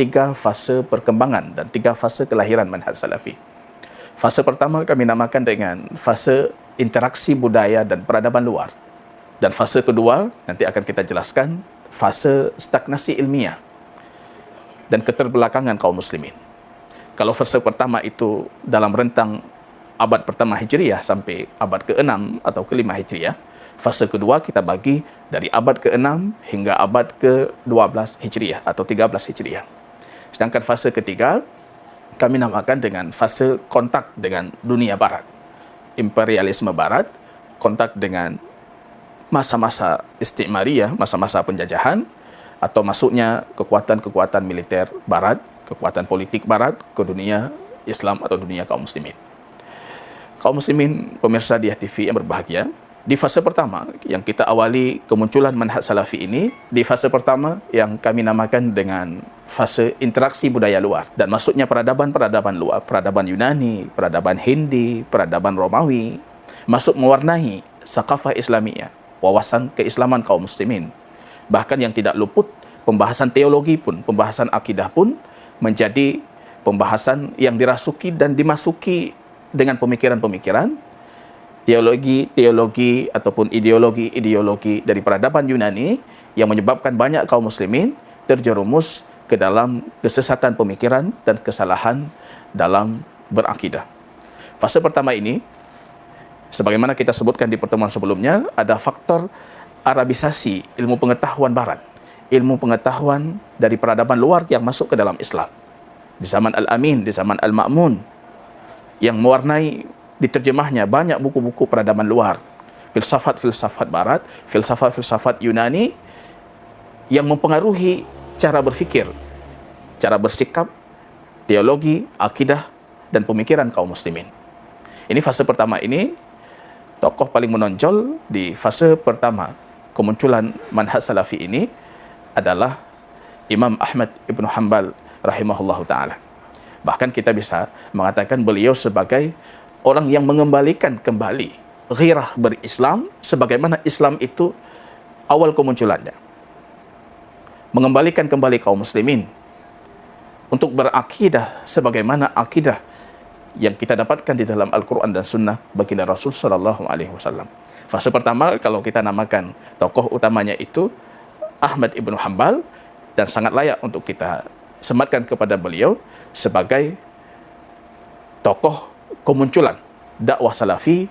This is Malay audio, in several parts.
3 fase perkembangan dan 3 fase kelahiran manhaj salafi. Fase pertama kami namakan dengan fase interaksi budaya dan peradaban luar. Dan fase kedua nanti akan kita jelaskan fase stagnasi ilmiah dan keterbelakangan kaum muslimin. Kalau fase pertama itu dalam rentang abad pertama Hijriah sampai abad ke-6 atau ke-5 Hijriah, fase kedua kita bagi dari abad ke-6 hingga abad ke-12 Hijriah atau 13 Hijriah. Sedangkan fase ketiga kami namakan dengan fase kontak dengan dunia barat. Imperialisme barat, kontak dengan masa-masa istikmariyah, masa-masa penjajahan, atau masuknya kekuatan-kekuatan militer barat, kekuatan politik barat ke dunia Islam atau dunia kaum muslimin. Kaum muslimin pemirsa Diah TV yang berbahagia, di fase pertama yang kita awali kemunculan manhaj salafi ini, di fase pertama yang kami namakan dengan fase interaksi budaya luar dan masuknya peradaban-peradaban luar, peradaban Yunani, peradaban Hindi, peradaban Romawi, masuk mewarnai sakafah Islamiyah, wawasan keislaman kaum muslimin. Bahkan yang tidak luput pembahasan teologi pun, pembahasan akidah pun menjadi pembahasan yang dirasuki dan dimasuki dengan pemikiran-pemikiran teologi ataupun ideologi dari peradaban Yunani yang menyebabkan banyak kaum muslimin terjerumus ke dalam kesesatan pemikiran dan kesalahan dalam berakidah. Fase pertama ini, sebagaimana kita sebutkan di pertemuan sebelumnya, ada faktor Arabisasi ilmu pengetahuan barat, ilmu pengetahuan dari peradaban luar yang masuk ke dalam Islam. Di zaman Al-Amin, di zaman Al-Ma'mun, yang mewarnai diterjemahnya banyak buku-buku peradaban luar, filsafat-filsafat barat, filsafat-filsafat Yunani yang mempengaruhi cara berfikir, cara bersikap, teologi, akidah, dan pemikiran kaum muslimin. Ini fase pertama ini, tokoh paling menonjol di fase pertama kemunculan manhaj salafi ini adalah Imam Ahmad ibn Hanbal rahimahullahu ta'ala. Bahkan kita bisa mengatakan beliau sebagai orang yang mengembalikan kembali ghirah berislam sebagaimana Islam itu awal kemunculannya. Mengembalikan kembali kaum muslimin untuk berakidah sebagaimana akidah yang kita dapatkan di dalam Al-Quran dan Sunnah baginda Rasul sallallahu alaihi wasallam. Fase pertama kalau kita namakan tokoh utamanya itu Ahmad ibn Hanbal, dan sangat layak untuk kita sematkan kepada beliau sebagai tokoh kemunculan dakwah salafi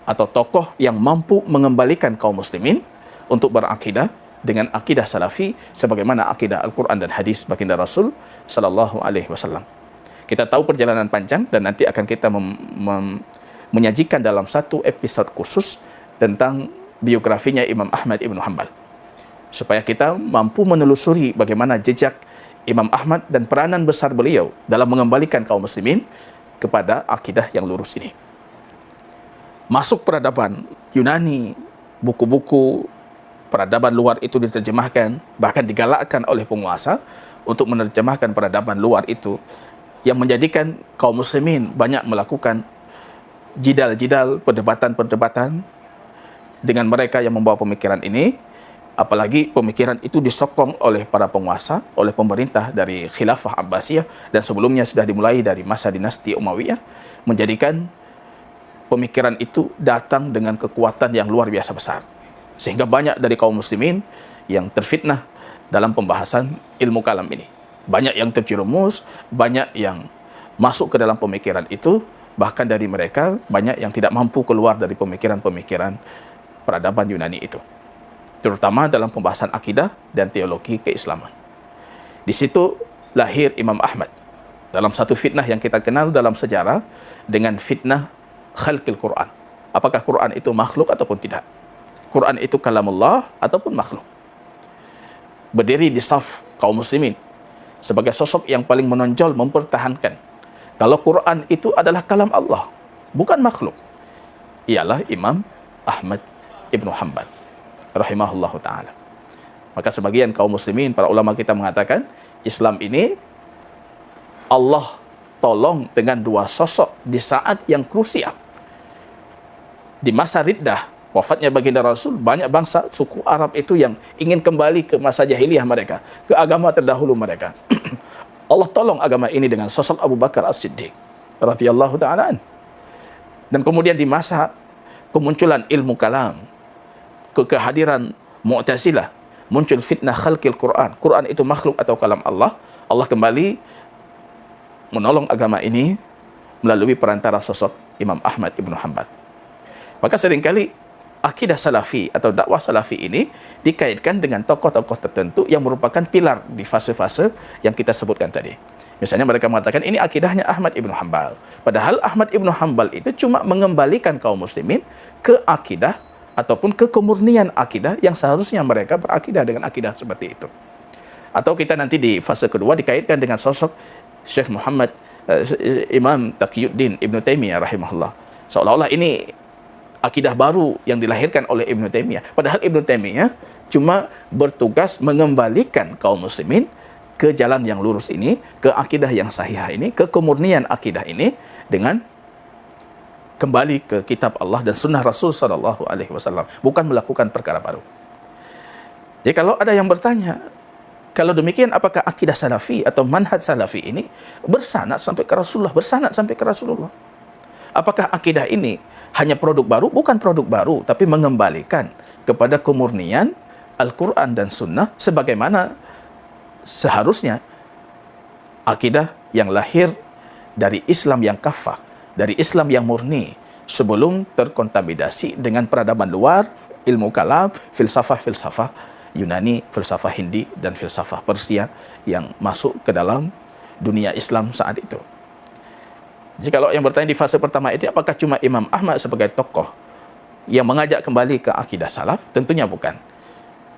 atau tokoh yang mampu mengembalikan kaum muslimin untuk berakidah dengan akidah salafi sebagaimana akidah Al-Quran dan hadis baginda Rasul sallallahu alaihi wasallam. Kita tahu perjalanan panjang dan nanti akan kita menyajikan dalam satu episode khusus tentang biografinya Imam Ahmad ibn Hanbal, supaya kita mampu menelusuri bagaimana jejak Imam Ahmad dan peranan besar beliau dalam mengembalikan kaum muslimin kepada akidah yang lurus ini. Masuk peradaban Yunani, buku-buku peradaban luar itu diterjemahkan, bahkan digalakkan oleh penguasa untuk menerjemahkan peradaban luar itu, yang menjadikan kaum muslimin banyak melakukan jidal-jidal, perdebatan-perdebatan dengan mereka yang membawa pemikiran ini. Apalagi pemikiran itu disokong oleh para penguasa, oleh pemerintah dari Khilafah Abbasiyah, dan sebelumnya sudah dimulai dari masa dinasti Umayyah, menjadikan pemikiran itu datang dengan kekuatan yang luar biasa besar. Sehingga banyak dari kaum muslimin yang terfitnah dalam pembahasan ilmu kalam ini. Banyak yang terjerumus, banyak yang masuk ke dalam pemikiran itu, bahkan dari mereka banyak yang tidak mampu keluar dari pemikiran-pemikiran peradaban Yunani itu, terutama dalam pembahasan akidah dan teologi keislaman. Di situ lahir Imam Ahmad dalam satu fitnah yang kita kenal dalam sejarah dengan fitnah khalqil Quran. Apakah Quran itu makhluk ataupun tidak? Quran itu kalamullah ataupun makhluk? Berdiri di saf kaum muslimin sebagai sosok yang paling menonjol mempertahankan kalau Quran itu adalah kalam Allah, bukan makhluk, ialah Imam Ahmad ibn Hanbal rahimahullahu ta'ala. Maka sebagian kaum muslimin, para ulama kita mengatakan Islam ini Allah tolong dengan dua sosok di saat yang krusial. Di masa riddah wafatnya baginda Rasul, banyak bangsa suku Arab itu yang ingin kembali ke masa jahiliyah mereka, ke agama terdahulu mereka. Allah tolong agama ini dengan sosok Abu Bakar As-Siddiq radhiyallahu ta'ala. Dan kemudian di masa kemunculan ilmu kalam, kehadiran Mu'tazilah, muncul fitnah khalqil Quran. Quran itu makhluk atau kalam Allah. Allah kembali menolong agama ini melalui perantara sosok Imam Ahmad Ibn Hanbal. Maka seringkali akidah salafi atau dakwah salafi ini dikaitkan dengan tokoh-tokoh tertentu yang merupakan pilar di fase-fase yang kita sebutkan tadi. Misalnya mereka mengatakan ini akidahnya Ahmad Ibn Hanbal. Padahal Ahmad Ibn Hanbal itu cuma mengembalikan kaum muslimin ke akidah ataupun ke kemurnian akidah yang seharusnya mereka berakidah dengan akidah seperti itu. Atau kita nanti di fase kedua dikaitkan dengan sosok Syekh Muhammad Imam Taqiyuddin Ibn Taimiyah rahimahullah. Seolah-olah ini akidah baru yang dilahirkan oleh Ibn Taimiyah. Padahal Ibn Taimiyah cuma bertugas mengembalikan kaum muslimin ke jalan yang lurus ini, ke akidah yang sahih ini, ke kemurnian akidah ini dengan kembali ke kitab Allah dan sunnah Rasul sallallahu alaihi wasallam, bukan melakukan perkara baru. Jadi kalau ada yang bertanya, kalau demikian apakah akidah salafi atau manhaj salafi ini bersanad sampai ke Rasulullah, bersanad sampai ke Rasulullah? Apakah akidah ini hanya produk baru? Bukan produk baru, tapi mengembalikan kepada kemurnian Al-Quran dan Sunnah sebagaimana seharusnya akidah yang lahir dari Islam yang kafah, dari Islam yang murni, sebelum terkontaminasi dengan peradaban luar, ilmu kalam, filsafah-filsafah Yunani, filsafah Hindi, dan filsafah Persia yang masuk ke dalam dunia Islam saat itu. Jadi kalau yang bertanya di fase pertama itu, apakah cuma Imam Ahmad sebagai tokoh yang mengajak kembali ke akidah salaf? Tentunya bukan.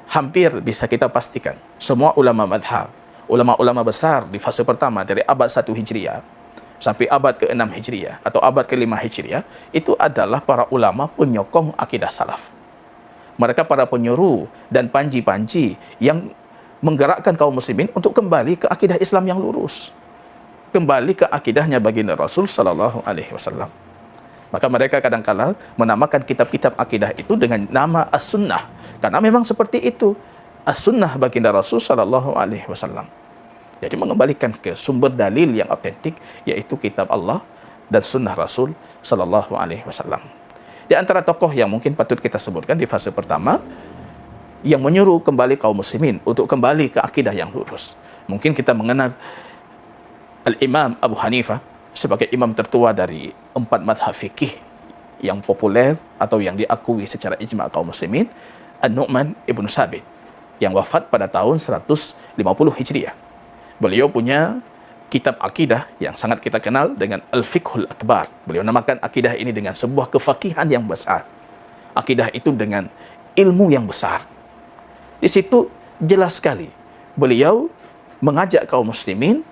Hampir bisa kita pastikan semua ulama madhab, ulama-ulama besar di fase pertama dari abad 1 Hijriah sampai abad ke-6 Hijriah atau abad ke-5 Hijriah, itu adalah para ulama penyokong akidah salaf. Mereka para penyuruh dan panji-panji yang menggerakkan kaum muslimin untuk kembali ke akidah Islam yang lurus, kembali ke akidahnya baginda Rasul sallallahu alaihi wasallam. Maka mereka kadang-kala menamakan kitab-kitab akidah itu dengan nama As-Sunnah, karena memang seperti itu As-Sunnah baginda Rasul sallallahu alaihi wasallam. Jadi mengembalikan ke sumber dalil yang autentik, yaitu kitab Allah dan sunnah Rasul sallallahu alaihi wasallam. Di antara tokoh yang mungkin patut kita sebutkan di fase pertama yang menyuruh kembali kaum muslimin untuk kembali ke akidah yang lurus, mungkin kita mengenal Al-Imam Abu Hanifah sebagai imam tertua dari 4 mazhab fikih yang populer atau yang diakui secara ijma' kaum muslimin, An-Nu'man Ibn Sabit, yang wafat pada tahun 150 Hijriah. Beliau punya kitab akidah yang sangat kita kenal dengan Al-Fiqhul Akbar. Beliau namakan akidah ini dengan sebuah kefakihan yang besar. Akidah itu dengan ilmu yang besar. Di situ jelas sekali beliau mengajak kaum muslimin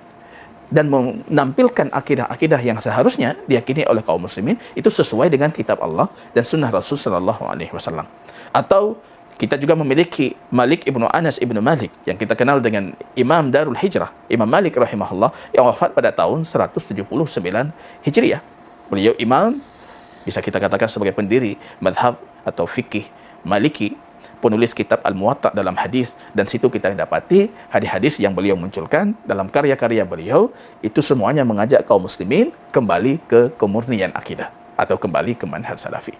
dan menampilkan akidah-akidah yang seharusnya diyakini oleh kaum muslimin itu sesuai dengan kitab Allah dan sunnah Rasul sallallahu alaihi wasallam. Atau kita juga memiliki Malik Ibnu Anas Ibnu Malik yang kita kenal dengan Imam Darul Hijrah, Imam Malik rahimahullah, yang wafat pada tahun 179 Hijriah. Beliau imam, bisa kita katakan sebagai pendiri madhab atau fikih Maliki, penulis kitab Al-Muwatta dalam hadis, dan situ kita dapati hadis-hadis yang beliau munculkan dalam karya-karya beliau itu semuanya mengajak kaum muslimin kembali ke kemurnian akidah atau kembali ke manhaj salafi.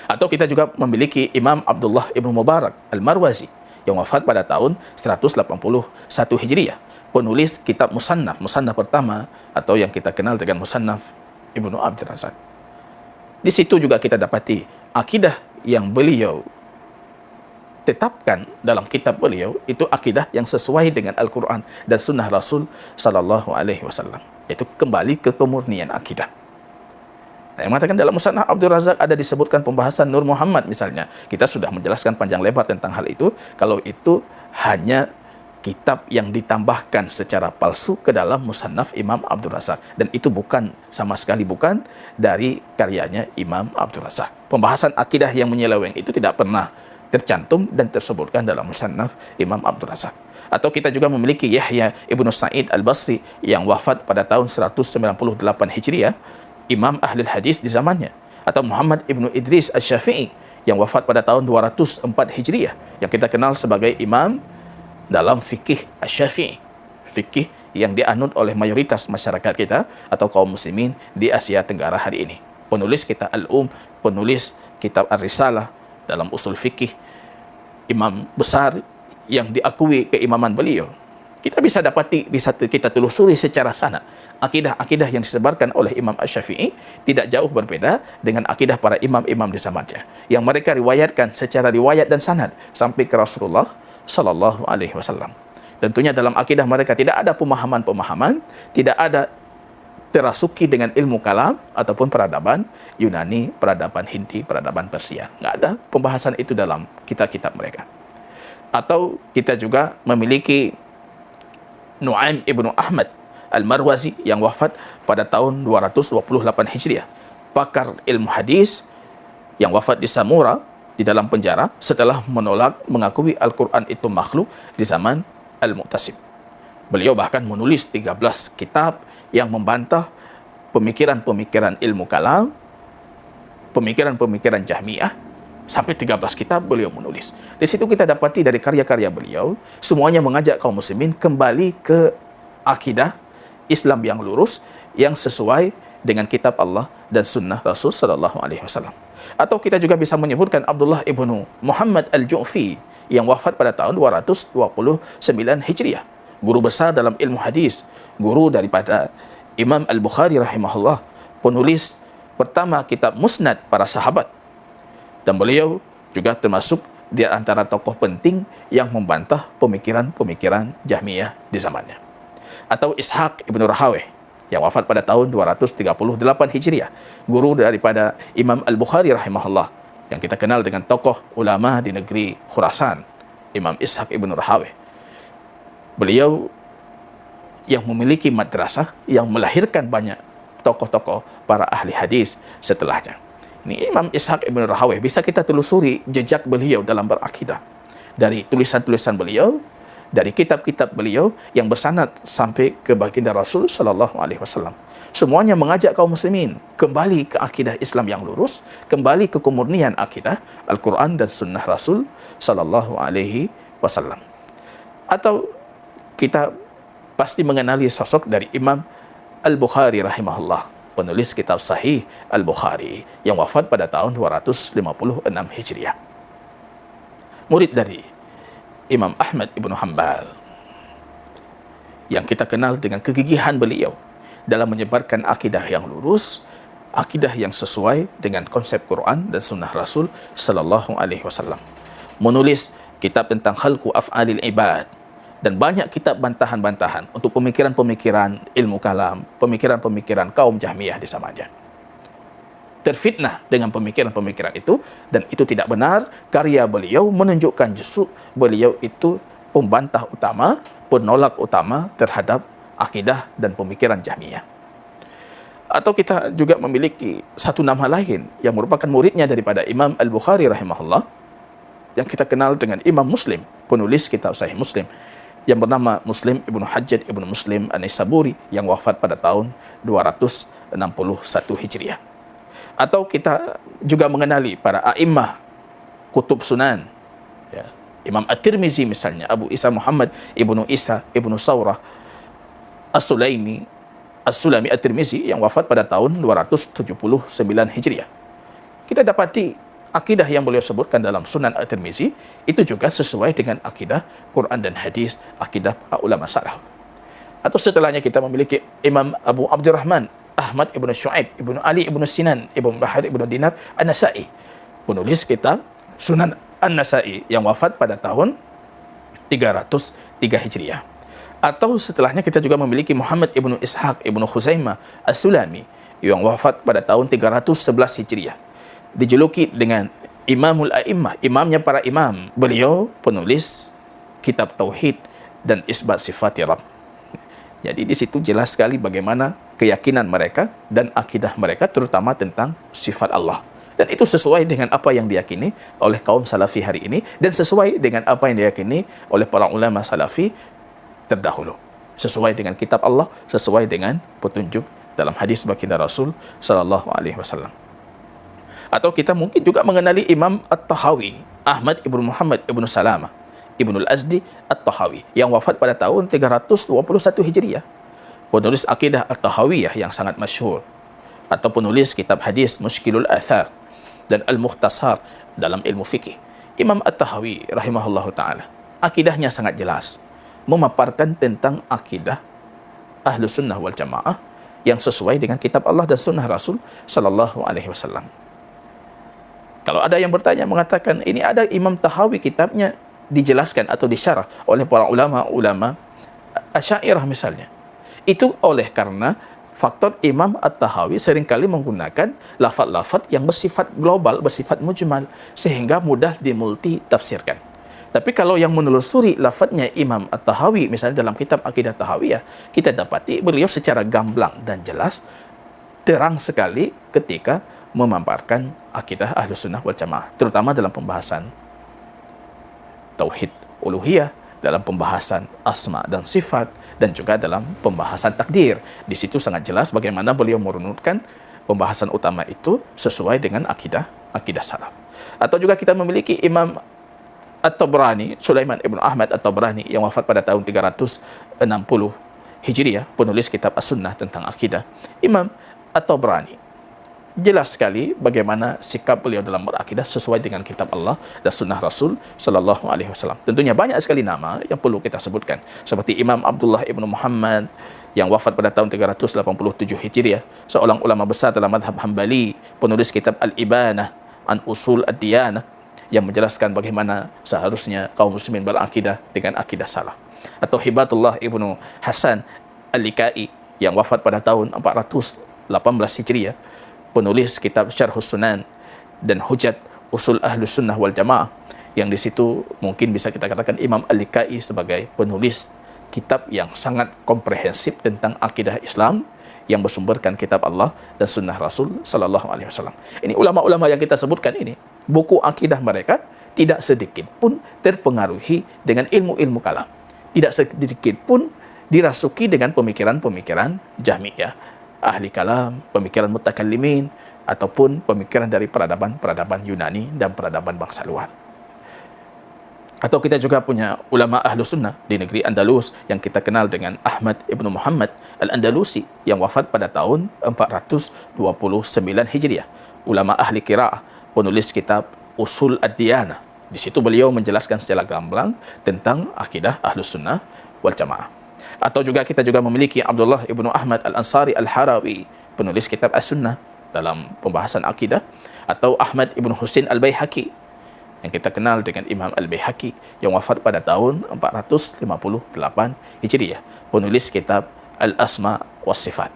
Atau kita juga memiliki Imam Abdullah Ibn Mubarak Al-Marwazi yang wafat pada tahun 181 Hijriah, penulis kitab Musannaf pertama atau yang kita kenal dengan Musannaf Ibnu Abdul Razak. Di situ juga kita dapati akidah yang beliau tetapkan dalam kitab beliau itu akidah yang sesuai dengan Al-Quran dan sunnah Rasul sallallahu alaihi wasallam, yaitu kembali ke kemurnian akidah. Yang mengatakan dalam Musannaf Abdul Razak ada disebutkan pembahasan Nur Muhammad misalnya. Kita sudah menjelaskan panjang lebar tentang hal itu. Kalau itu hanya kitab yang ditambahkan secara palsu ke dalam Musannaf Imam Abdul Razak. Dan itu bukan, sama sekali bukan dari karyanya Imam Abdul Razak. Pembahasan akidah yang menyeleweng itu tidak pernah tercantum dan tersebutkan dalam Musannaf Imam Abdul Razak. Atau kita juga memiliki Yahya Ibnu Sa'id Al-Basri yang wafat pada tahun 198 Hijriah, Imam Ahlul Hadis di zamannya. Atau Muhammad Ibnu Idris Asy-Syafi'i yang wafat pada tahun 204 Hijriah, yang kita kenal sebagai imam dalam fikih Asy-Syafi'i, fikih yang dianut oleh mayoritas masyarakat kita atau kaum muslimin di Asia Tenggara hari ini. Penulis kitab Al-Um, penulis kitab Ar-Risalah dalam usul fikih, imam besar yang diakui keimaman beliau. Kita bisa dapati, bisa kita telusuri secara sanad, akidah-akidah yang disebarkan oleh Imam Asy-Syafi'i tidak jauh berbeda dengan akidah para imam-imam di zamannya, yang mereka riwayatkan secara riwayat dan sanad sampai ke Rasulullah sallallahu alaihi wasallam. Tentunya dalam akidah mereka tidak ada pemahaman-pemahaman, tidak ada terasuki dengan ilmu kalam ataupun peradaban Yunani, peradaban Hindi, peradaban Persia. Nggak ada pembahasan itu dalam kitab-kitab mereka. Atau kita juga memiliki Nu'aim ibnu Ahmad Al-Marwazi yang wafat pada tahun 228 Hijriah, pakar ilmu hadis yang wafat di Samura di dalam penjara setelah menolak mengakui Al-Quran itu makhluk di zaman Al-Mu'tasim. Beliau bahkan menulis 13 kitab yang membantah pemikiran-pemikiran ilmu kalam, pemikiran-pemikiran Jahmiyah. Sampai 13 kitab beliau menulis. Di situ kita dapati dari karya-karya beliau, semuanya mengajak kaum muslimin kembali ke akidah Islam yang lurus, yang sesuai dengan kitab Allah dan sunnah Rasul sallallahu alaihi wasallam. Atau kita juga bisa menyebutkan Abdullah ibnu Muhammad Al-Ju'fi yang wafat pada tahun 229 Hijriah, guru besar dalam ilmu hadis, guru daripada Imam Al-Bukhari rahimahullah, penulis pertama kitab Musnad para sahabat. Dan beliau juga termasuk di antara tokoh penting yang membantah pemikiran-pemikiran Jahmiyah di zamannya. Atau Ishaq ibnu Rahaweh yang wafat pada tahun 238 Hijriah, guru daripada Imam Al-Bukhari rahimahullah, yang kita kenal dengan tokoh ulama di negeri Khurasan, Imam Ishaq ibnu Rahaweh. Beliau yang memiliki madrasah yang melahirkan banyak tokoh-tokoh para ahli hadis setelahnya. Ini Imam Ishaq ibn Rahaweh, bisa kita telusuri jejak beliau dalam berakidah dari tulisan-tulisan beliau, dari kitab-kitab beliau yang bersanad sampai ke baginda Rasul sallallahu alaihi wasallam. Semuanya mengajak kaum muslimin kembali ke akidah Islam yang lurus, kembali ke kemurnian akidah Al-Quran dan sunnah Rasul sallallahu alaihi wasallam. Atau kita pasti mengenali sosok dari Imam Al-Bukhari rahimahullah, penulis kitab Sahih Al-Bukhari yang wafat pada tahun 256 Hijriah. Murid dari Imam Ahmad ibnu Hanbal yang kita kenal dengan kegigihan beliau dalam menyebarkan akidah yang lurus, akidah yang sesuai dengan konsep Quran dan sunnah Rasul sallallahu alaihi wasallam. Menulis kitab tentang khalqu af'alil ibad dan banyak kitab bantahan-bantahan untuk pemikiran-pemikiran ilmu kalam, pemikiran-pemikiran kaum Jahmiyah di zamannya. Terfitnah dengan pemikiran-pemikiran itu, dan itu tidak benar. Karya beliau menunjukkan justru beliau itu pembantah utama, penolak utama terhadap akidah dan pemikiran Jahmiyah. Atau kita juga memiliki satu nama lain yang merupakan muridnya daripada Imam Al-Bukhari rahimahullah, yang kita kenal dengan Imam Muslim, penulis kitab Sahih Muslim, yang bernama Muslim ibnu Hajjaj ibnu Muslim An-Naisaburi yang wafat pada tahun 261 Hijriah. Atau kita juga mengenali para a'immah kutub sunan, ya, Imam At-Tirmizi misalnya, Abu Isa Muhammad ibnu Isa ibnu Saurah As-Sulami At-Tirmizi yang wafat pada tahun 279 Hijriah. Kita dapati akidah yang beliau sebutkan dalam Sunan At-Tirmizi itu juga sesuai dengan akidah Quran dan hadis, akidah para ulama salaf. Atau setelahnya kita memiliki Imam Abu Abdurrahman Ahmad ibnu Shu'aib ibnu Ali ibnu Sinan ibnu Bahar ibnu Dinar An-Nasai, penulis kitab Sunan An-Nasai yang wafat pada tahun 303 Hijriah. Atau setelahnya kita juga memiliki Muhammad ibnu Ishaq ibnu Khuzaimah As-Sulami yang wafat pada tahun 311 Hijriah. Dijuluki dengan Imamul A'immah, imamnya para imam. Beliau penulis kitab Tauhid dan Isbat Sifati Rabb. Jadi di situ jelas sekali bagaimana keyakinan mereka dan akidah mereka terutama tentang sifat Allah. Dan itu sesuai dengan apa yang diyakini oleh kaum salafi hari ini dan sesuai dengan apa yang diyakini oleh para ulama salafi terdahulu. Sesuai dengan kitab Allah, sesuai dengan petunjuk dalam hadis baginda Rasul sallallahu alaihi wasallam. Atau kita mungkin juga mengenali Imam At-Tahawi, Ahmad ibnu Muhammad ibnu Salamah Ibnul Azdi At-Tahawi, yang wafat pada tahun 321 Hijriah. Penulis akidah At-Tahawiyah yang sangat masyhur, atau penulis kitab hadis Mushkilul Athar dan Al-Mukhtasar dalam ilmu fikih. Imam At-Tahawi rahimahullahu ta'ala, akidahnya sangat jelas, memaparkan tentang akidah Ahlu Sunnah wal Jamaah yang sesuai dengan kitab Allah dan sunnah Rasul sallallahu alaihi wasallam. Kalau ada yang bertanya mengatakan ini ada Imam Tahawi kitabnya dijelaskan atau disyarah oleh para ulama-ulama Asy'ariyah misalnya. Itu oleh karena faktor Imam At-Tahawi seringkali menggunakan lafaz-lafaz yang bersifat global, bersifat mujmal, sehingga mudah dimulti tafsirkan. Tapi kalau yang menelusuri lafaznya Imam At-Tahawi, misalnya dalam kitab Aqidah Tahawiyah, kita dapati beliau secara gamblang dan jelas, terang sekali ketika memaparkan akidah Ahlus Sunnah wal Jamaah, terutama dalam pembahasan Tauhid Uluhiyah, dalam pembahasan Asma dan Sifat, dan juga dalam pembahasan takdir. Di situ sangat jelas bagaimana beliau merunutkan pembahasan utama itu sesuai dengan akidah salaf. Atau juga kita memiliki Imam At-Tabrani, Sulaiman ibnu Ahmad At-Tabrani, yang wafat pada tahun 360 Hijriah, penulis kitab As-Sunnah tentang akidah. Imam At-Tabrani jelas sekali bagaimana sikap beliau dalam berakidah sesuai dengan kitab Allah dan sunnah Rasul sallallahu alaihi wasallam. Tentunya banyak sekali nama yang perlu kita sebutkan, seperti Imam Abdullah ibnu Muhammad yang wafat pada tahun 387 Hijriah, seorang ulama besar dalam mazhab Hambali, penulis kitab Al-Ibanah an Usul Ad-Diyanah, yang menjelaskan bagaimana seharusnya kaum muslimin berakidah dengan akidah salaf. Atau Hibatullah ibnu Hasan Al-Likai yang wafat pada tahun 418 Hijriah, penulis kitab Syarhus Sunan dan Hujat Usul Ahlus Sunnah wal Jamaah, yang di situ mungkin bisa kita katakan Imam Al-Likai sebagai penulis kitab yang sangat komprehensif tentang akidah Islam yang bersumberkan kitab Allah dan sunnah Rasul sallallahu alaihi wasallam. Ini ulama-ulama yang kita sebutkan ini, buku akidah mereka tidak sedikit pun terpengaruhi dengan ilmu-ilmu kalam. Tidak sedikit pun dirasuki dengan pemikiran-pemikiran Jahmiyah, ahli kalam, pemikiran mutakallimin, ataupun pemikiran dari peradaban-peradaban Yunani dan peradaban bangsa luar. Atau kita juga punya ulama ahlu sunnah di negeri Andalus yang kita kenal dengan Ahmad ibnu Muhammad Al-Andalusi yang wafat pada tahun 429 Hijriah. Ulama ahli qiraah, penulis kitab Usul Ad-Diyanah. Di situ beliau menjelaskan secara gamblang tentang akidah Ahlus Sunnah wal Jamaah. Atau juga kita juga memiliki Abdullah ibnu Ahmad Al-Ansari Al-Harawi, penulis kitab As-Sunnah dalam pembahasan akidah. Atau Ahmad ibnu Husain Al-Baihaqi yang kita kenal dengan Imam Al-Baihaqi yang wafat pada tahun 458 Hijriah, penulis kitab Al-Asma was Sifat.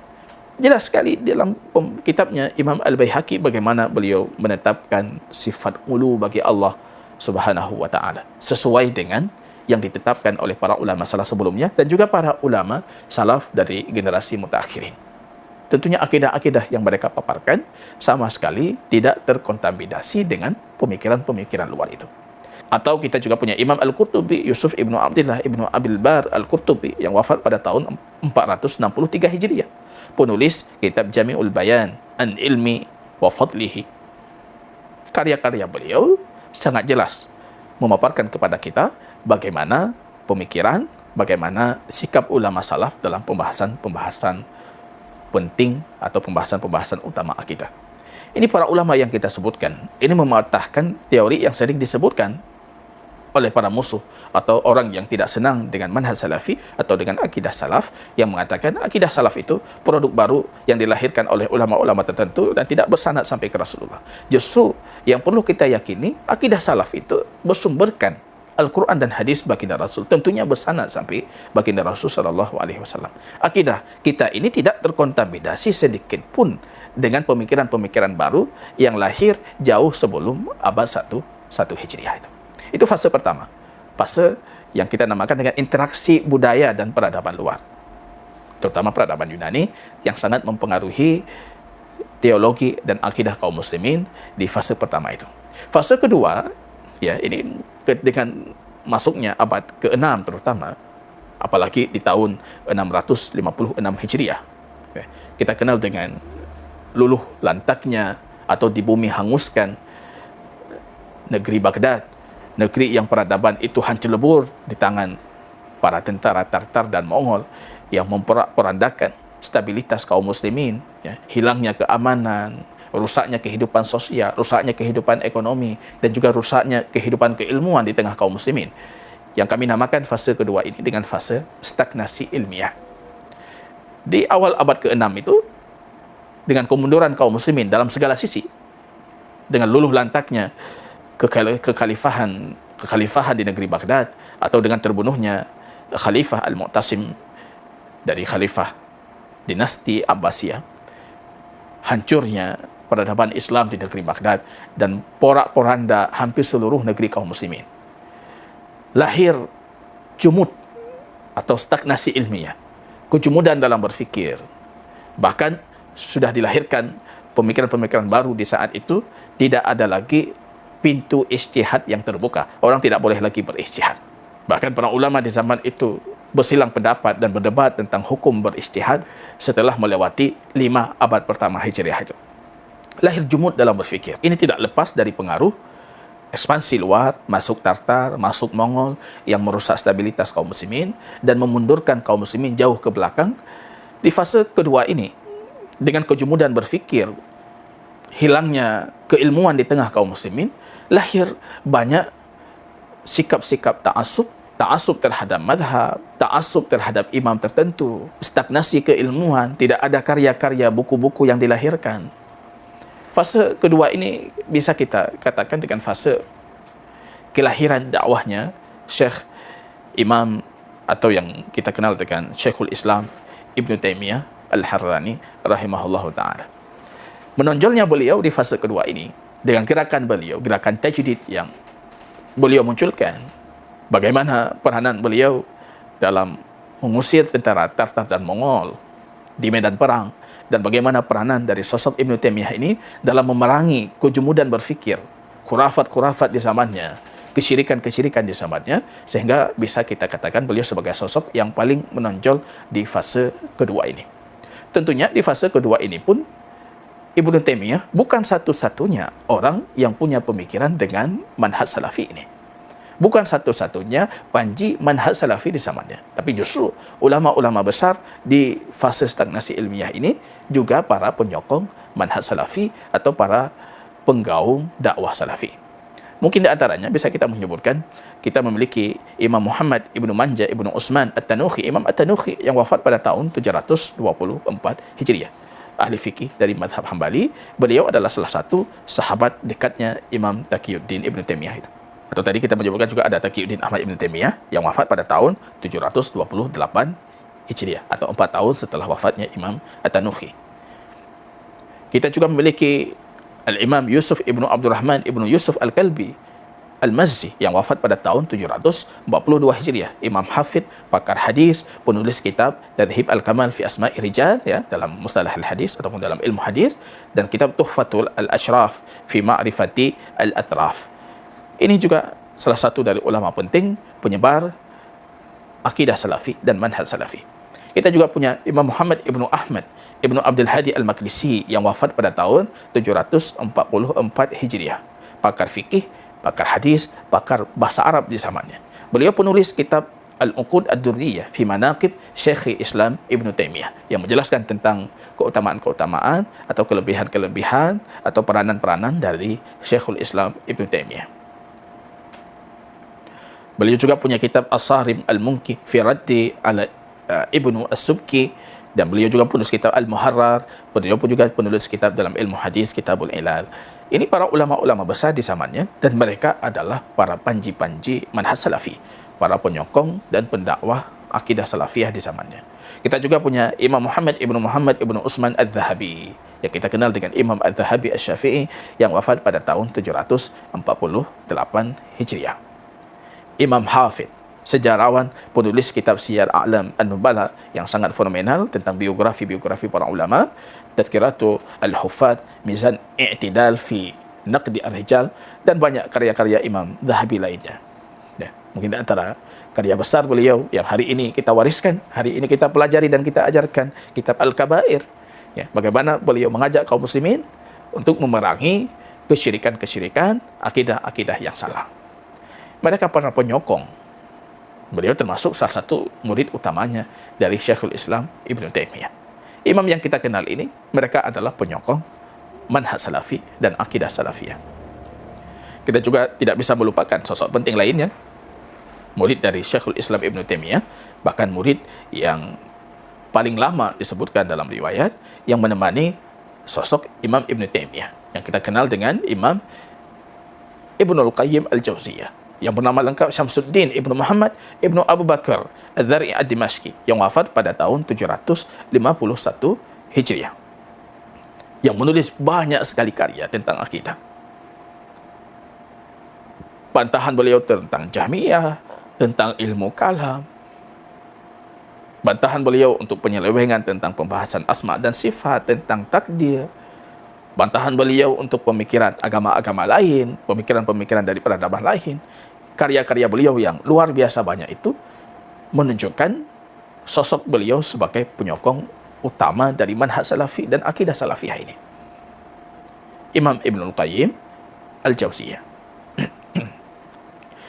Jelas sekali dalam kitabnya Imam Al-Baihaqi bagaimana beliau menetapkan sifat ulu bagi Allah Subhanahu wa taala sesuai dengan yang ditetapkan oleh para ulama salaf sebelumnya dan juga para ulama salaf dari generasi mutaakhirin. Tentunya akidah-akidah yang mereka paparkan sama sekali tidak terkontaminasi dengan pemikiran-pemikiran luar itu. Atau kita juga punya Imam Al-Qurtubi, Yusuf ibnu Abdillah ibnu Abil Bar Al-Qurtubi yang wafat pada tahun 463 Hijriah, penulis kitab Jami'ul Bayan an Ilmi wa Fadlihi. Karya-karya beliau sangat jelas memaparkan kepada kita bagaimana pemikiran, bagaimana sikap ulama salaf dalam pembahasan-pembahasan penting atau pembahasan-pembahasan utama akidah. Ini para ulama yang kita sebutkan, ini mematahkan teori yang sering disebutkan oleh para musuh atau orang yang tidak senang dengan manhaj salafi atau dengan akidah salaf, yang mengatakan akidah salaf itu produk baru yang dilahirkan oleh ulama-ulama tertentu dan tidak bersanad sampai ke Rasulullah. Justru yang perlu kita yakini, akidah salaf itu bersumberkan Al-Quran dan hadis baginda Rasul, tentunya bersanad sampai baginda Rasul sallallahu alaihi wasallam. Akidah kita ini tidak terkontaminasi sedikit pun dengan pemikiran-pemikiran baru yang lahir jauh sebelum abad 1 Hijriah itu. Itu fase pertama. Fase yang kita namakan dengan interaksi budaya dan peradaban luar, terutama peradaban Yunani yang sangat mempengaruhi teologi dan akidah kaum muslimin di fase pertama itu. Fase kedua, ya, ini dengan masuknya abad ke-6 terutama, apalagi di tahun 656 Hijriah, kita kenal dengan luluh lantaknya atau di bumi hanguskan negeri Baghdad, negeri yang peradaban itu hancur lebur di tangan para tentara Tartar dan Mongol yang memporak-porandakan stabilitas kaum muslimin, ya, hilangnya keamanan, rusaknya kehidupan sosial, rusaknya kehidupan ekonomi, dan juga rusaknya kehidupan keilmuan di tengah kaum muslimin. Yang kami namakan fase kedua ini dengan fase stagnasi ilmiah. Di awal abad ke-6 itu, dengan kemunduran kaum muslimin dalam segala sisi, dengan luluh lantaknya kekhalifahan di negeri Baghdad, atau dengan terbunuhnya Khalifah Al-Mu'tasim dari Khalifah dinasti Abbasiyah, hancurnya peradaban Islam di negeri Baghdad, dan porak-poranda hampir seluruh negeri kaum muslimin, lahir jumud atau stagnasi ilmiah, kejumudan dalam berfikir. Bahkan sudah dilahirkan pemikiran-pemikiran baru di saat itu. Tidak ada lagi pintu ijtihad yang terbuka. Orang tidak boleh lagi berijtihad. Bahkan para ulama di zaman itu bersilang pendapat dan berdebat tentang hukum berijtihad setelah melewati 5 abad pertama Hijriah itu. Lahir jumud dalam berfikir. Ini tidak lepas dari pengaruh ekspansi luar, masuk Tartar, masuk Mongol yang merusak stabilitas kaum muslimin dan memundurkan kaum muslimin jauh ke belakang. Di fase kedua ini, dengan kejumudan berfikir, hilangnya keilmuan di tengah kaum muslimin, lahir banyak sikap-sikap ta'assub terhadap madhab, ta'assub terhadap imam tertentu, stagnasi keilmuan, tidak ada karya-karya buku-buku yang dilahirkan. Fase kedua ini bisa kita katakan dengan fase kelahiran dakwahnya Syekh Imam, atau yang kita kenal dengan Syekhul Islam Ibn Taymiyah Al-Harrani rahimahullahu ta'ala. Menonjolnya beliau di fase kedua ini dengan gerakan beliau, gerakan tajdid yang beliau munculkan. Bagaimana peranan beliau dalam mengusir tentara Tartar dan Mongol di medan perang, dan bagaimana peranan dari sosok Ibn Taymiyah ini dalam memerangi kejumudan berfikir, khurafat-khurafat di zamannya, kesyirikan-kesyirikan di zamannya, sehingga bisa kita katakan beliau sebagai sosok yang paling menonjol di fase kedua ini. Tentunya di fase kedua ini pun Ibnu Taimiyah bukan satu-satunya orang yang punya pemikiran dengan manhaj salafi ini. Bukan satu-satunya panji manhaj salafi di zamannya. Tapi justru ulama-ulama besar di fase stagnasi ilmiah ini juga para penyokong manhaj salafi atau para penggaung dakwah salafi. Mungkin di antaranya bisa kita menyebutkan, kita memiliki Imam Muhammad Ibnu Manja Ibnu Utsman At-Tanuhi, Imam At-Tanuhi yang wafat pada tahun 724 Hijriah. Ahli fikih dari madhab Hambali. Beliau adalah salah satu sahabat dekatnya Imam Taqiyuddin Ibn Taimiyah itu. Atau tadi kita menyebutkan juga ada Taqiyuddin Ahmad Ibn Taimiyah yang wafat pada tahun 728 Hijriah, atau 4 tahun setelah wafatnya Imam At-Tanuhi. Kita juga memiliki Al-Imam Yusuf Ibnu Abdurrahman Ibnu Yusuf Al-Kalbi Al-Mazzi yang wafat pada tahun 742 Hijriah. Imam Hafidh, pakar hadis, penulis kitab Tadhib Al-Kamal fi Asma'i Rijal, ya, dalam mustalah al-hadis ataupun dalam ilmu hadis, dan kitab Tuhfatul Al-Ashraf fi Ma'rifati Al-Atraf. Ini juga salah satu dari ulama penting penyebar akidah salafi dan manhaj salafi. Kita juga punya Imam Muhammad Ibnu Ahmad Ibnu Abdul Hadi Al-Maqdisi yang wafat pada tahun 744 Hijriah. Pakar fikih, pakar hadis, pakar bahasa Arab di zamannya. Beliau penulis kitab Al-Uqud Ad-Durriyah fi Manaqib Syekh Islam Ibn Taimiyah yang menjelaskan tentang keutamaan-keutamaan atau kelebihan-kelebihan atau peranan-peranan dari Syekhul Islam Ibn Taimiyah. Beliau juga punya kitab As-Sarim Al-Munki fi Raddi ala Ibnu As-Subki, dan beliau juga penulis kitab Al-Muharrar. Beliau pun juga penulis kitab dalam ilmu hadis, Kitabul Ilal. Ini para ulama-ulama besar di zamannya, dan mereka adalah para panji-panji manhaj salafi, para penyokong dan pendakwah akidah salafiyah di zamannya. Kita juga punya Imam Muhammad Ibnu Utsman Adz-Dzahabi yang kita kenal dengan Imam Adz-Dzahabi Asy-Syafi'i yang wafat pada tahun 748 Hijriah. Imam Hafidh, sejarawan, penulis kitab Siyar A'lam An-Nubala yang sangat fenomenal tentang biografi-biografi para ulama, Tadhkiratu Al-Huffaz, Mizan I'tidal fi Naqdi Ar-Rijal, dan banyak karya-karya Imam Dzahabi lainnya. Ya, mungkin di antara karya besar beliau yang hari ini kita wariskan, hari ini kita pelajari dan kita ajarkan, kitab Al-Kabair. Ya, bagaimana beliau mengajak kaum muslimin untuk memerangi kesyirikan-kesyirikan, akidah-akidah yang salah. Mereka para penyokong. Beliau termasuk salah satu murid utamanya dari Syekhul Islam Ibn Taimiyah. Imam yang kita kenal ini, mereka adalah penyokong manhaj salafi dan akidah salafiyah. Kita juga tidak bisa melupakan sosok penting lainnya, murid dari Syekhul Islam Ibn Taimiyah, bahkan murid yang paling lama disebutkan dalam riwayat yang menemani sosok Imam Ibn Taimiyah, yang kita kenal dengan Imam Ibnul Qayyim Al-Jauziyah, yang bernama lengkap Syamsuddin Ibnu Muhammad Ibnu Abu Bakar Al-Dhari Ad-Dimashqi, yang wafat pada tahun 751 Hijriah, yang menulis banyak sekali karya tentang akidah. Bantahan beliau tentang Jahmiyah, tentang ilmu kalam, bantahan beliau untuk penyelewengan tentang pembahasan asma dan sifat, tentang takdir, bantahan beliau untuk pemikiran agama-agama lain, pemikiran-pemikiran dari peradaban lain. Karya-karya beliau yang luar biasa banyak itu menunjukkan sosok beliau sebagai penyokong utama dari manhaj salafi dan akidah salafiyah ini. Imam Ibnul Qayyim Al-Jauziyah.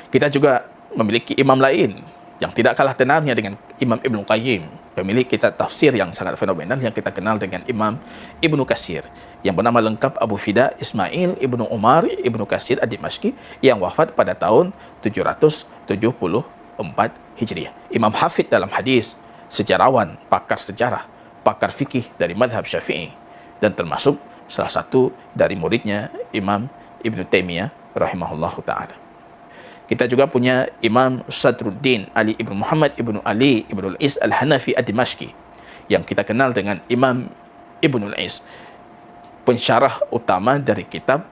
Kita juga memiliki imam lain yang tidak kalah tenarnya dengan Imam Ibnul Qayyim, pemilik kitab tafsir yang sangat fenomenal yang kita kenal dengan Imam Ibnu Katsir, yang bernama lengkap Abu Fida Ismail Ibnu Umar Ibnu Katsir Ad-Dimashqi, yang wafat pada tahun 774 Hijriah. Imam hafidh dalam hadis, sejarawan, pakar sejarah, pakar fikih dari madhab Syafi'i, dan termasuk salah satu dari muridnya Imam Ibn Taimiyah rahimahullahu ta'ala. Kita juga punya Imam Sadruddin Ali Ibn Muhammad Ibn Ali Ibn Al-Is Al-Hanafi Ad-Dimashqi, yang kita kenal dengan Imam Ibn Al-Is, pensyarah utama dari kitab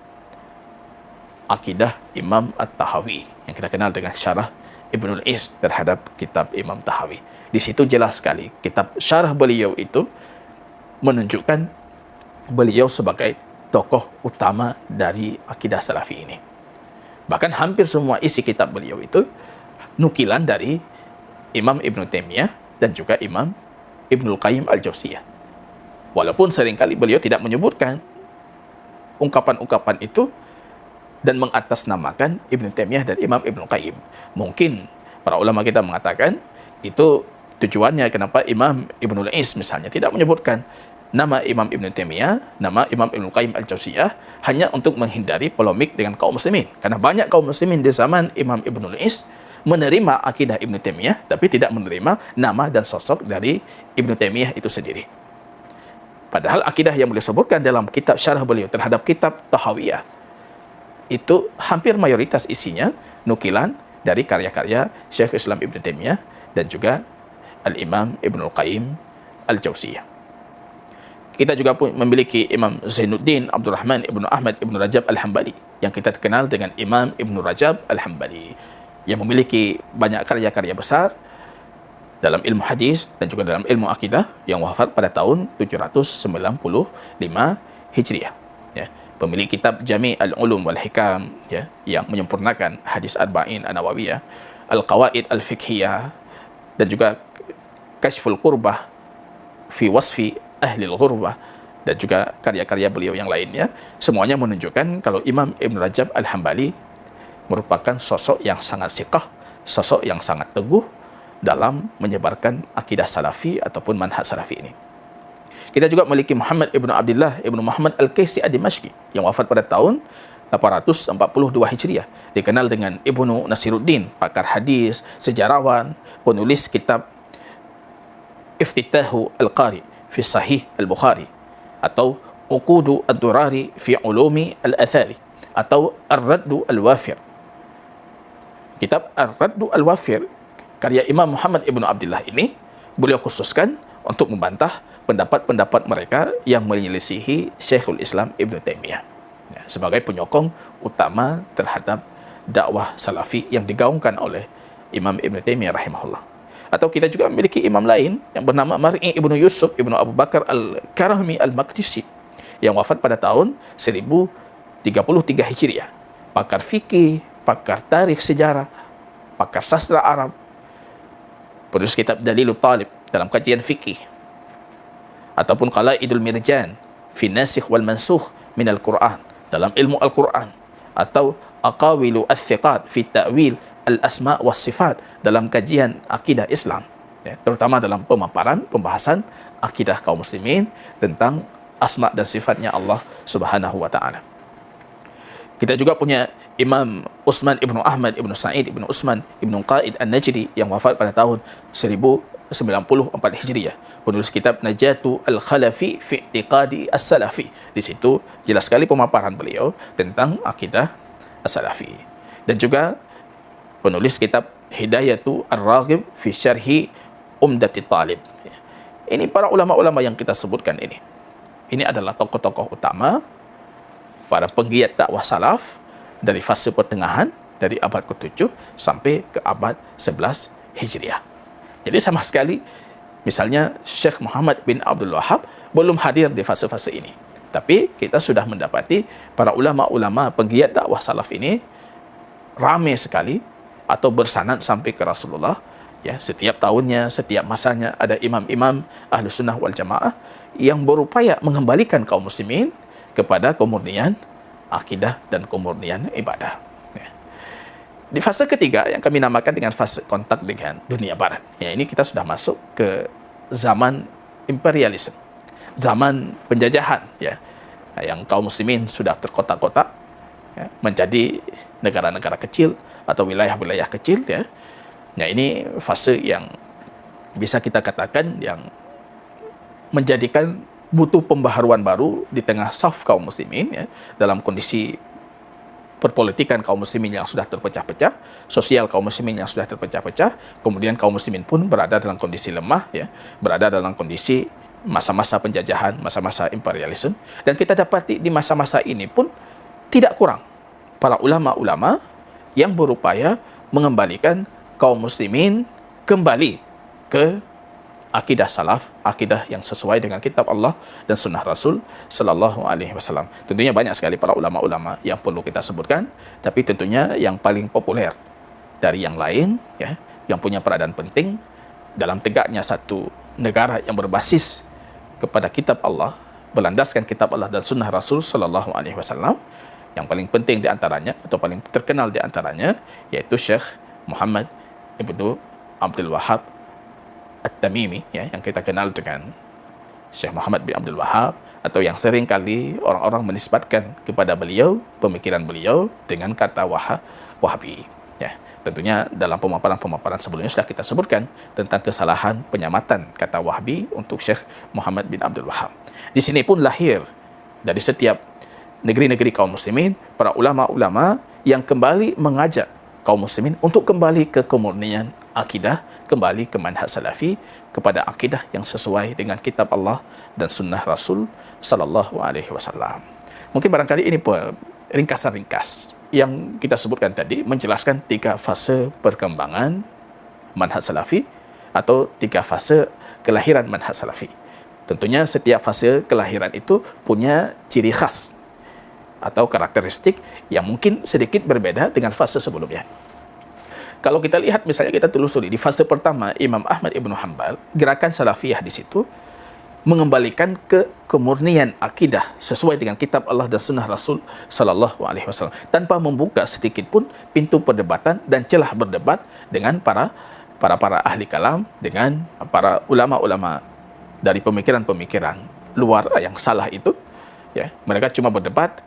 Akidah Imam At-Tahawi, yang kita kenal dengan syarah Ibn Al-Is terhadap kitab Imam Tahawi. Di situ jelas sekali kitab syarah beliau itu menunjukkan beliau sebagai tokoh utama dari akidah salafi ini. Bahkan hampir semua isi kitab beliau itu nukilan dari Imam Ibn Taimiyah dan juga Imam Ibnul Qayyim Al-Jauziyah. Walaupun seringkali beliau tidak menyebutkan ungkapan-ungkapan itu dan mengatasnamakan Ibn Taimiyah dan Imam Ibnul Qayyim. Mungkin para ulama kita mengatakan itu tujuannya kenapa Imam Ibnul Is misalnya tidak menyebutkan nama Imam Ibn Taimiyah, nama Imam Ibnul Qayyim Al-Jauziyah, hanya untuk menghindari polemik dengan kaum muslimin. Karena banyak kaum muslimin di zaman Imam Ibnul Is menerima akidah Ibn Taimiyah, tapi tidak menerima nama dan sosok dari Ibn Taimiyah itu sendiri. Padahal akidah yang beliau sebutkan dalam kitab syarah beliau terhadap kitab Tahawiyah, itu hampir mayoritas isinya nukilan dari karya-karya Syekh Islam Ibn Taimiyah dan juga Al-Imam Ibnul Qayyim Al-Jauziyah. Kita juga memiliki Imam Zainuddin Abdurrahman Ibnu Ahmad Ibnu Rajab Al-Hambali, yang kita kenal dengan Imam Ibnu Rajab Al-Hambali, yang memiliki banyak karya-karya besar dalam ilmu hadis dan juga dalam ilmu akidah, yang wafat pada tahun 795 Hijriah. Ya, pemilik kitab Jami' Al-Ulum wal Hikam, ya, yang menyempurnakan hadis Arba'in An-Nawawiyah, Al-Qawaid Al-Fiqhiyah, dan juga Kashful Qurbah fi Wasfi Ahli Al-Ghurbah, dan juga karya-karya beliau yang lainnya, semuanya menunjukkan kalau Imam Ibn Rajab Al-Hambali merupakan sosok yang sangat siqah, sosok yang sangat teguh dalam menyebarkan akidah salafi ataupun manhaj salafi ini. Kita juga memiliki Muhammad Ibn Abdullah Ibn Muhammad Al-Kaisi Ad-Dimashqi, yang wafat pada tahun 842 Hijriah, dikenal dengan Ibnu Nasiruddin, pakar hadis, sejarawan, penulis kitab Iftitahu Al-Qari fi Sahih Al-Bukhari, atau Uqudu Ad-Durari fi Ulumi Al-Athari, atau Ar-Raddu Al-Wafir. Kitab Ar-Raddu Al-Wafir karya Imam Muhammad Ibn Abdullah ini beliau khususkan untuk membantah pendapat-pendapat mereka yang menyelisihi Syekhul Islam Ibn Taimiyah, ya, sebagai penyokong utama terhadap dakwah salafi yang digaungkan oleh Imam Ibn Taimiyah rahimahullah. Atau kita juga memiliki imam lain yang bernama Mar'i Ibnu Yusuf Ibnu Abu Bakar Al-Karahmi Al-Maqdisi, yang wafat pada tahun 1033 Hijriah. Pakar fikih, pakar tarikh sejarah, pakar sastra Arab, penulis kitab Dalilul Talib dalam kajian fikih, ataupun Qalaidul Mirjan fi Nasikh wal Mansukh minal Quran, dalam ilmu Al-Quran, atau aqawilu al-thiqat fi ta'wil al-asma' was sifat, dalam kajian akidah Islam, ya, terutama dalam pembahasan akidah kaum muslimin tentang asma' dan sifatnya Allah Subhanahu wa taala. Kita juga punya Imam Utsman ibnu Ahmad ibnu Sa'id ibnu Utsman ibnu Qaid An-Najdi yang wafat pada tahun 1094 Hijriah, penulis kitab Najatu Al-Khalafi fi I'tiqadi As-Salafi. Di situ jelas sekali pemaparan beliau tentang akidah As-Salafi. Dan juga penulis kitab Hidayatu Ar-Raghib fi Syarhi Umdati Talib. Ini para ulama-ulama yang kita sebutkan ini. Ini adalah tokoh-tokoh utama, para penggiat dakwah salaf dari fase pertengahan, dari abad ke-7 sampai ke abad 11 Hijriah. Jadi sama sekali, misalnya Syekh Muhammad bin Abdul Wahab belum hadir di fase-fase ini. Tapi kita sudah mendapati para ulama-ulama penggiat dakwah salaf ini ramai sekali atau bersanad sampai ke Rasulullah. Ya, setiap tahunnya, setiap masanya ada imam-imam ahlu sunnah wal jamaah yang berupaya mengembalikan kaum muslimin kepada kemurnian akidah dan kemurnian ibadah. Ya. Di fase ketiga yang kami namakan dengan fase kontak dengan dunia barat. Ya, ini kita sudah masuk ke zaman imperialisme, zaman penjajahan, ya, yang kaum muslimin sudah terkotak-kotak, ya, menjadi negara-negara kecil atau wilayah-wilayah kecil. Ya. Nah, ini fase yang bisa kita katakan yang menjadikan butuh pembaharuan baru di tengah saf kaum muslimin, ya, dalam kondisi perpolitikan kaum muslimin yang sudah terpecah-pecah, sosial kaum muslimin yang sudah terpecah-pecah, kemudian kaum muslimin pun berada dalam kondisi lemah, ya, berada dalam kondisi masa-masa penjajahan, masa-masa imperialisme. Dan kita dapati di masa-masa ini pun tidak kurang para ulama-ulama yang berupaya mengembalikan kaum muslimin kembali ke akidah salaf, akidah yang sesuai dengan kitab Allah dan sunnah Rasul sallallahu alaihi wasallam. Tentunya banyak sekali para ulama-ulama yang perlu kita sebutkan, tapi tentunya yang paling populer dari yang lain, ya, yang punya peranan penting dalam tegaknya satu negara yang berbasis kepada kitab Allah, berlandaskan kitab Allah dan sunnah Rasul sallallahu alaihi wasallam, yang paling penting di antaranya atau paling terkenal di antaranya yaitu Syekh Muhammad ibnu Abdul Wahab At-Tamimi, ya, yang kita kenal dengan Syekh Muhammad bin Abdul Wahab, atau yang sering kali orang-orang menisbatkan kepada beliau pemikiran beliau dengan kata Wahabi. Ya, tentunya dalam pemaparan-pemaparan sebelumnya sudah kita sebutkan tentang kesalahan penyamatan kata Wahabi untuk Syekh Muhammad bin Abdul Wahab. Di sini pun lahir dari setiap negeri-negeri kaum muslimin para ulama-ulama yang kembali mengajak kaum muslimin untuk kembali ke kemurnian akidah, kembali ke manhaj salafi, kepada akidah yang sesuai dengan kitab Allah dan sunnah Rasul sallallahu alaihi wasallam. Mungkin barangkali ini ringkasan-ringkas yang kita sebutkan tadi menjelaskan 3 fase perkembangan manhaj salafi atau 3 fase kelahiran manhaj salafi. Tentunya setiap fase kelahiran itu punya ciri khas atau karakteristik yang mungkin sedikit berbeda dengan fase sebelumnya. Kalau kita lihat, misalnya kita telusuri di fase pertama Imam Ahmad ibnu Hanbal, gerakan salafiyah di situ mengembalikan ke kemurnian akidah sesuai dengan kitab Allah dan sunnah Rasul sallallahu alaihi wasallam, tanpa membuka sedikit pun pintu perdebatan dan celah berdebat dengan para ahli kalam, dengan para ulama-ulama dari pemikiran-pemikiran luar yang salah itu. Ya, mereka cuma berdebat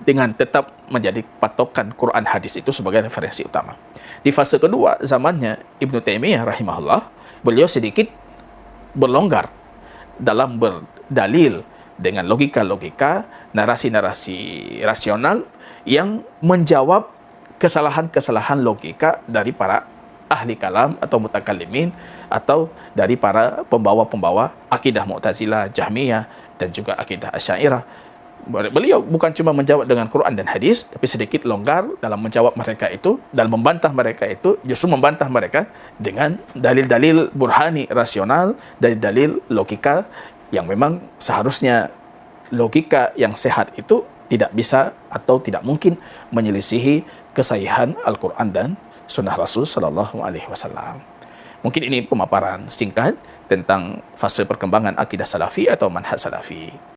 dengan tetap menjadi patokan Quran hadis itu sebagai referensi utama. Di fase kedua, zamannya Ibnu Taimiyah rahimahullah, beliau sedikit berlonggar dalam berdalil dengan logika-logika, narasi-narasi rasional yang menjawab kesalahan-kesalahan logika dari para ahli kalam atau mutakallimin atau dari para pembawa-pembawa akidah Mu'tazilah, Jahmiyah dan juga akidah Asy'ariyah. Beliau bukan cuma menjawab dengan Quran dan hadis, tapi sedikit longgar dalam menjawab mereka itu, dalam membantah mereka itu, justru membantah mereka dengan dalil-dalil burhani rasional, dalil-dalil logika yang memang seharusnya logika yang sehat itu tidak bisa atau tidak mungkin menyelisihi kesahihan Al-Quran dan sunnah Rasul sallallahu alaihi wasallam. Mungkin ini pemaparan singkat tentang fase perkembangan akidah salafi atau manhaj salafi.